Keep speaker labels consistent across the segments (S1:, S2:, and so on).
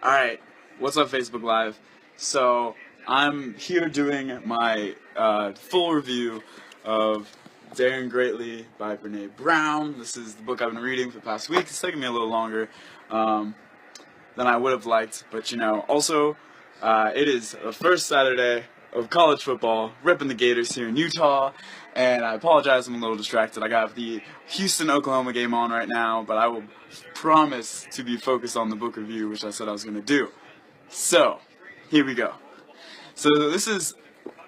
S1: Alright, what's up Facebook Live? So, I'm here doing my full review of Daring Greatly by Brene Brown. This is the book I've been reading for the past week. It's taken me a little longer than I would have liked, but also, it is the first Saturday of college football, ripping the Gators here in Utah, and I apologize, I'm a little distracted. I got the Houston-Oklahoma game on right now, but I will promise to be focused on the book review, which I said I was going to do. So, here we go. So this is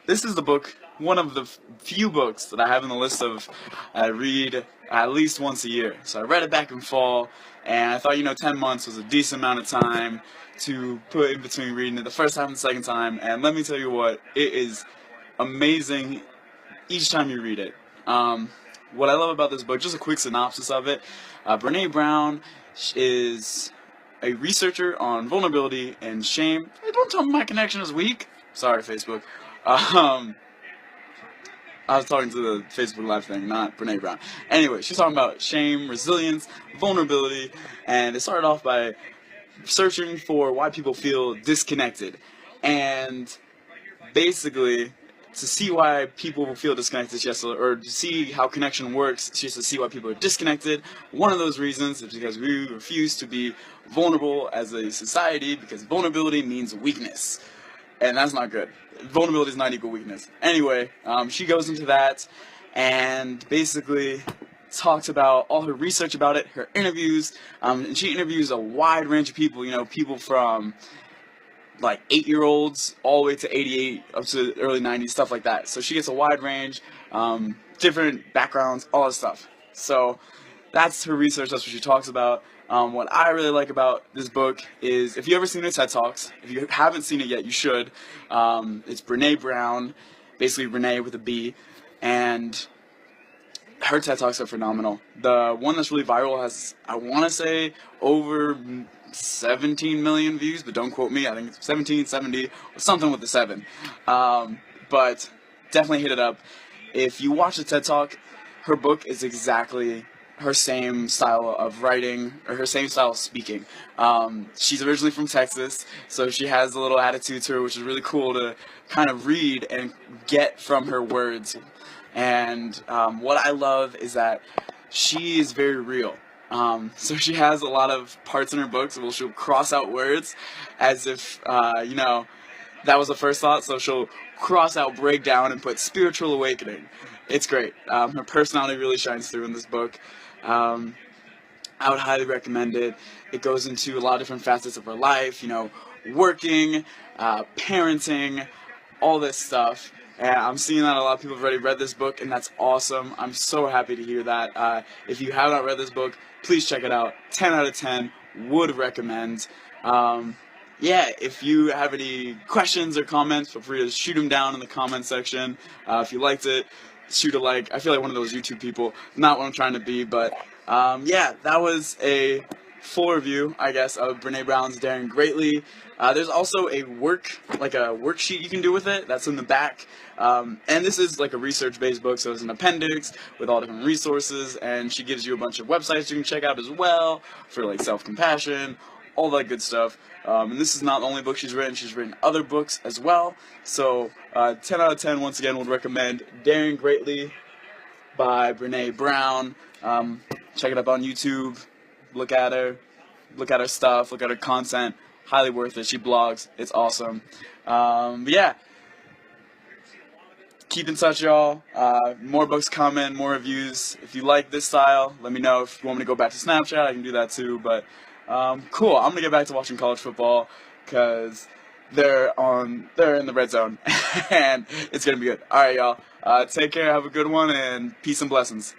S1: the book, one of the few books that I have in the list of I read at least once a year. So I read it back in fall, and I thought 10 months was a decent amount of time to put in between reading it the first time and the second time. And let me tell you what, it is amazing each time you read it. What I love about this book, just a quick synopsis of it. Brene Brown is a researcher on vulnerability and shame. Hey, don't tell me my connection is weak. Sorry, Facebook. I was talking to the Facebook Live thing, not Brene Brown. Anyway, she's talking about shame, resilience, vulnerability, and it started off by searching for why people feel disconnected. And basically, to see why people feel disconnected, or to see how connection works, she has to see why people are disconnected. One of those reasons is because we refuse to be vulnerable as a society, because vulnerability means weakness. And that's not good. Vulnerability is not equal weakness. Anyway, she goes into that and basically talks about all her research about it, her interviews, and she interviews a wide range of people, people from like 8-year-olds all the way to 88 up to the early 90s, stuff like that. So she gets a wide range, different backgrounds, all that stuff. So that's her research, that's what she talks about. What I really like about this book is, if you ever seen her TED Talks, if you haven't seen it yet, you should. It's Brene Brown, basically Renee with a B, and her TED Talks are phenomenal. The one that's really viral has, I want to say, over 17 million views, but don't quote me. I think it's 17, 70, or something with the 7. But definitely hit it up. If you watch the TED Talk, her book is exactly her same style of writing, or her same style of speaking. She's originally from Texas, so she has a little attitude to her, which is really cool to kind of read and get from her words. And what I love is that she is very real. So she has a lot of parts in her books where she'll cross out words as if, that was the first thought. So she'll cross out breakdown and put spiritual awakening. It's great. Her personality really shines through in this book. I would highly recommend it. It goes into a lot of different facets of her life, working, parenting, all this stuff. And I'm seeing that a lot of people have already read this book, and that's awesome. I'm so happy to hear that. If you have not read this book, please check it out. 10 out of 10, would recommend. If you have any questions or comments, feel free to shoot them down in the comment section. If you liked it, shoot a like. I feel like one of those YouTube people. Not what I'm trying to be, but that was a full review, I guess, of Brene Brown's Daring Greatly. There's also a worksheet you can do with it. That's in the back. And this is like a research-based book, so it's an appendix with all different resources, and she gives you a bunch of websites you can check out as well for like self-compassion, all that good stuff. And this is not the only book she's written other books as well. So 10 out of 10, once again, would recommend Daring Greatly by Brene Brown. Check it up on YouTube, look at her stuff, look at her content. Highly worth it. She blogs. It's awesome. Keep in touch, y'all. More books coming, more reviews. If you like this style, let me know. If you want me to go back to Snapchat, I can do that too. But cool. I'm gonna get back to watching college football because they're in the red zone, and it's gonna be good. All right, y'all. Take care. Have a good one, and peace and blessings.